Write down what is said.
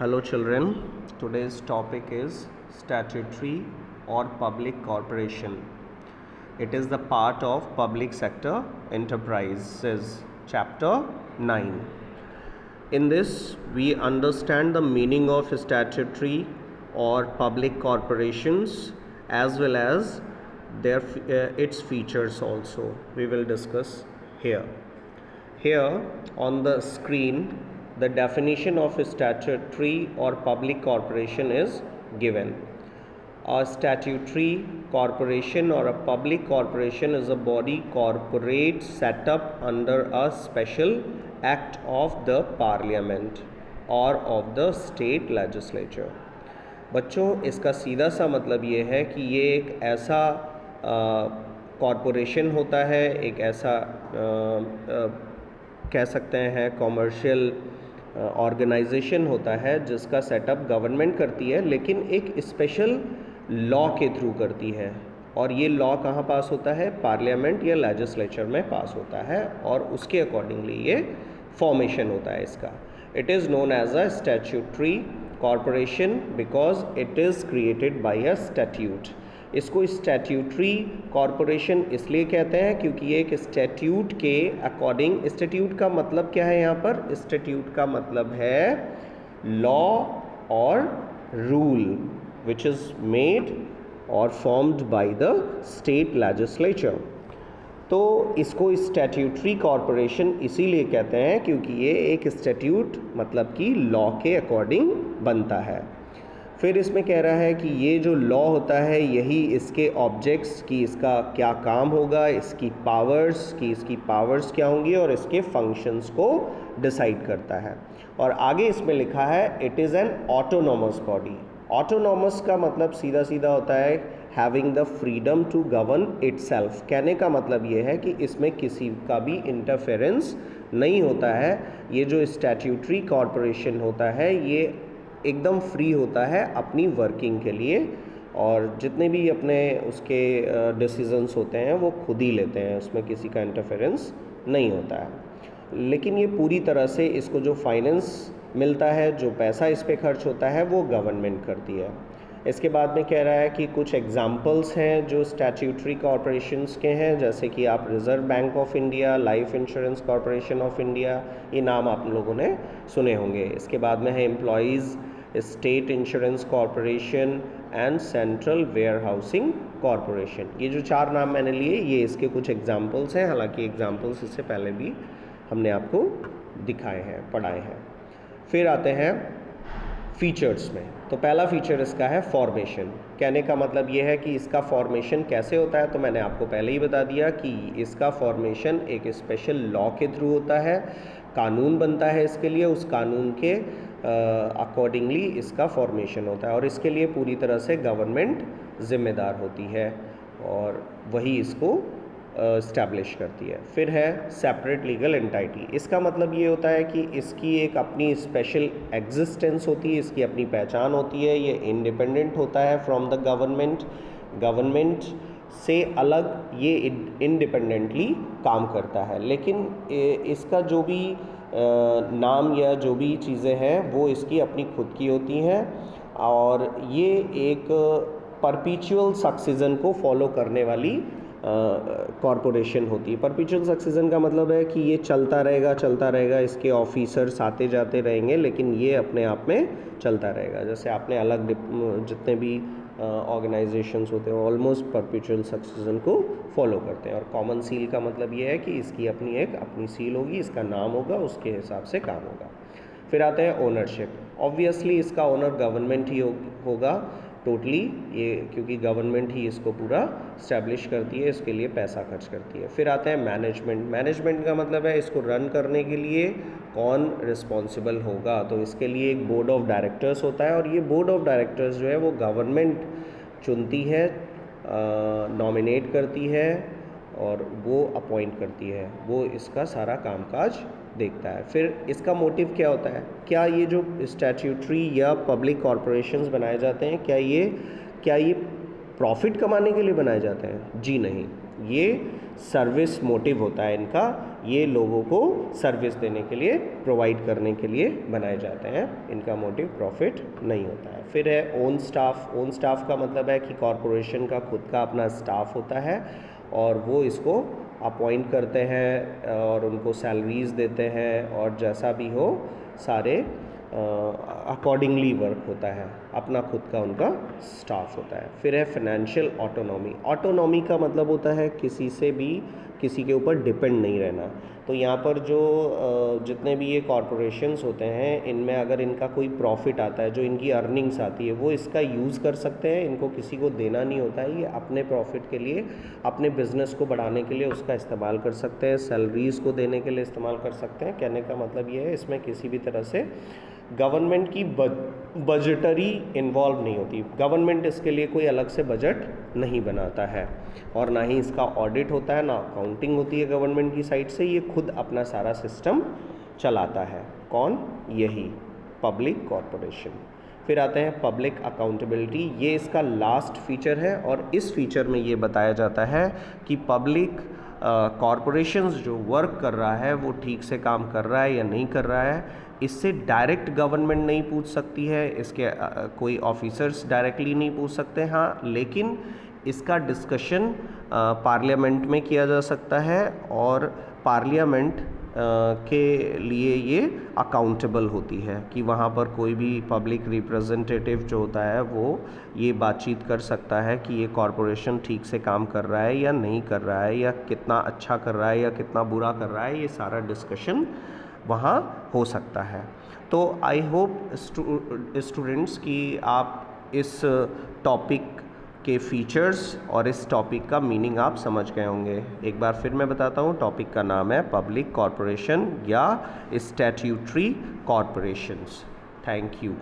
Hello children, today's topic is statutory or public corporation. It is the part of public sector enterprises, chapter 9. In this, we understand the meaning of statutory or public corporations as well as its features also. We will discuss here. Here on the screen, the definition of a statutory or public corporation is given. A statutory corporation or a public corporation is a body corporate set up under a special act of the parliament or of the state legislature. बच्चों, इसका सीधा सा मतलब ये है कि ये एक ऐसा कॉरपोरेशन होता है, एक ऐसा कह सकते हैं कॉमर्शियल ऑर्गेनाइजेशन होता है जिसका सेटअप गवर्नमेंट करती है, लेकिन एक स्पेशल लॉ के थ्रू करती है। और ये लॉ कहाँ पास होता है? पार्लियामेंट या लेजिस्लेचर में पास होता है और उसके अकॉर्डिंगली ये फॉर्मेशन होता है इसका। It is known as a statutory corporation because it is created by a statute. इसको स्टैट्यूटरी कॉरपोरेशन इसलिए कहते हैं क्योंकि ये एक स्टैट्यूट के अकॉर्डिंग, स्टैट्यूट का मतलब क्या है यहाँ पर? स्टैट्यूट का मतलब है लॉ और रूल विच इज़ मेड और formed by the state legislature. तो इसको स्टैट्यूटरी कॉरपोरेशन इसीलिए कहते हैं क्योंकि ये एक स्टैट्यूट मतलब कि लॉ के अकॉर्डिंग बनता है। फिर इसमें कह रहा है कि ये जो लॉ होता है यही इसके ऑब्जेक्ट्स की इसका क्या काम होगा, इसकी पावर्स क्या होंगी और इसके फंक्शंस को डिसाइड करता है। और आगे इसमें लिखा है it is an autonomous body. Autonomous का मतलब सीधा सीधा होता है having the freedom to govern itself. कहने का मतलब ये है कि इसमें किसी का भी इंटरफेरेंस नहीं होता है। ये जो स्टैट्यूटरी कॉरपोरेशन होता है ये एकदम फ्री होता है अपनी वर्किंग के लिए और जितने भी अपने उसके डिसीजंस होते हैं वो खुद ही लेते हैं, उसमें किसी का इंटरफेरेंस नहीं होता है। लेकिन ये पूरी तरह से इसको जो फाइनेंस मिलता है, जो पैसा इस पे खर्च होता है वो गवर्नमेंट करती है। इसके बाद में कह रहा है कि कुछ एग्जांपल्स हैं जो स्टैट्यूटरी कॉरपोरेशंस के हैं, जैसे कि आप reserve bank of India, life insurance corporation of India, ये नाम आप लोगों ने सुने होंगे। इसके बाद में है employees state insurance corporation and central warehousing corporation. ये जो चार नाम मैंने लिए ये इसके कुछ एग्जांपल्स हैं, हालांकि एग्जांपल्स इससे पहले भी हमने आपको दिखाए हैं, पढ़ाए हैं। फिर आते हैं फीचर्स में। तो पहला फीचर इसका है फॉर्मेशन। कहने का मतलब ये है कि इसका फॉर्मेशन कैसे होता है, तो मैंने आपको पहले ही बता दिया कि इसका फॉर्मेशन एक स्पेशल लॉ के थ्रू होता है, कानून बनता है इसके लिए, उस कानून के अकॉर्डिंगली इसका फॉर्मेशन होता है और इसके लिए पूरी तरह से गवर्नमेंट ज़िम्मेदार होती है और वही इसको इस्टेब्लिश करती है। फिर है सेपरेट लीगल एंटिटी। इसका मतलब ये होता है कि इसकी एक अपनी स्पेशल एग्जिस्टेंस होती है, इसकी अपनी पहचान होती है, ये इंडिपेंडेंट होता है फ्रॉम द गवर्नमेंट से अलग ये इंडिपेंडेंटली काम करता है। लेकिन इसका जो भी नाम या जो भी चीज़ें हैं वो इसकी अपनी खुद की होती हैं और ये एक परपीचुअल सक्सेशन को फॉलो करने वाली कॉरपोरेशन होती है। परपीचुअल सक्सेशन का मतलब है कि ये चलता रहेगा, इसके ऑफिसर्स आते जाते रहेंगे लेकिन ये अपने आप में चलता रहेगा। जैसे आपने अलग जितने भी ऑर्गेनाइजेशंस होते हैं ऑलमोस्ट परपीचुअल सक्सेशन को फॉलो करते हैं। और कॉमन सील का मतलब ये है कि इसकी अपनी सील होगी, इसका नाम होगा, उसके हिसाब से काम होगा। फिर आते हैं ओनरशिप। ऑब्वियसली इसका ओनर गवर्नमेंट ही होगा टोटली, ये क्योंकि गवर्नमेंट ही इसको पूरा इस्टेब्लिश करती है, इसके लिए पैसा खर्च करती है। फिर आता है मैनेजमेंट का मतलब है इसको रन करने के लिए कौन रिस्पॉन्सिबल होगा, तो इसके लिए एक बोर्ड ऑफ डायरेक्टर्स होता है और ये बोर्ड ऑफ डायरेक्टर्स जो है वो गवर्नमेंट चुनती है, नॉमिनेट करती है और वो अपॉइंट करती है, वो इसका सारा कामकाज देखता है। फिर इसका मोटिव क्या होता है? क्या ये जो स्टैट्यूटरी या पब्लिक कॉरपोरेशंस बनाए जाते हैं क्या ये प्रॉफिट कमाने के लिए बनाए जाते हैं? जी नहीं, ये सर्विस मोटिव होता है इनका, ये लोगों को सर्विस देने के लिए, प्रोवाइड करने के लिए बनाए जाते हैं, इनका मोटिव प्रॉफिट नहीं होता है। फिर है ओन स्टाफ। ओन स्टाफ का मतलब है कि कॉरपोरेशन का खुद का अपना स्टाफ होता है और वो इसको अपॉइंट करते हैं और उनको सैलरीज देते हैं और जैसा भी हो सारे अकॉर्डिंगली वर्क होता है, अपना खुद का उनका स्टाफ होता है। फिर है फाइनेंशियल ऑटोनॉमी। ऑटोनॉमी का मतलब होता है किसी से भी किसी के ऊपर डिपेंड नहीं रहना। तो यहाँ पर जो जितने भी ये कॉरपोरेशंस होते हैं, इनमें अगर इनका कोई प्रॉफिट आता है, जो इनकी अर्निंग्स आती है, वो इसका यूज़ कर सकते हैं, इनको किसी को देना नहीं होता है, ये अपने प्रॉफिट के लिए, अपने बिजनेस को बढ़ाने के लिए उसका इस्तेमाल कर सकते हैं, सैलरीज़ को देने के लिए इस्तेमाल कर सकते हैं। कहने का मतलब ये है इसमें किसी भी तरह से गवर्नमेंट की बजटरी इन्वॉल्व नहीं होती। गवर्नमेंट इसके लिए कोई अलग से बजट नहीं बनाता है और ना ही इसका ऑडिट होता है, ना अकाउंटिंग होती है गवर्नमेंट की साइड से, ये खुद अपना सारा सिस्टम चलाता है। कौन? यही पब्लिक कॉरपोरेशन। फिर आते हैं पब्लिक अकाउंटेबिलिटी। ये इसका लास्ट फीचर है और इस फीचर में ये बताया जाता है कि पब्लिक कॉरपोरेशंस जो वर्क कर रहा है वो ठीक से काम कर रहा है या नहीं कर रहा है, इससे डायरेक्ट गवर्नमेंट नहीं पूछ सकती है, इसके कोई ऑफिसर्स डायरेक्टली नहीं पूछ सकते। हाँ, लेकिन इसका डिस्कशन पार्लियामेंट में किया जा सकता है और पार्लियामेंट के लिए ये अकाउंटेबल होती है कि वहाँ पर कोई भी पब्लिक रिप्रेजेंटेटिव जो होता है वो ये बातचीत कर सकता है कि ये कॉरपोरेशन ठीक से काम कर रहा है या नहीं कर रहा है, या कितना अच्छा कर रहा है या कितना बुरा कर रहा है, ये सारा डिस्कशन वहाँ हो सकता है। तो आई होप स्टूडेंट्स कि आप इस टॉपिक के फीचर्स और इस टॉपिक का मीनिंग आप समझ गए होंगे। एक बार फिर मैं बताता हूँ, टॉपिक का नाम है पब्लिक कॉरपोरेशन या स्टैट्यूटरी कॉरपोरेशंस। Thank you.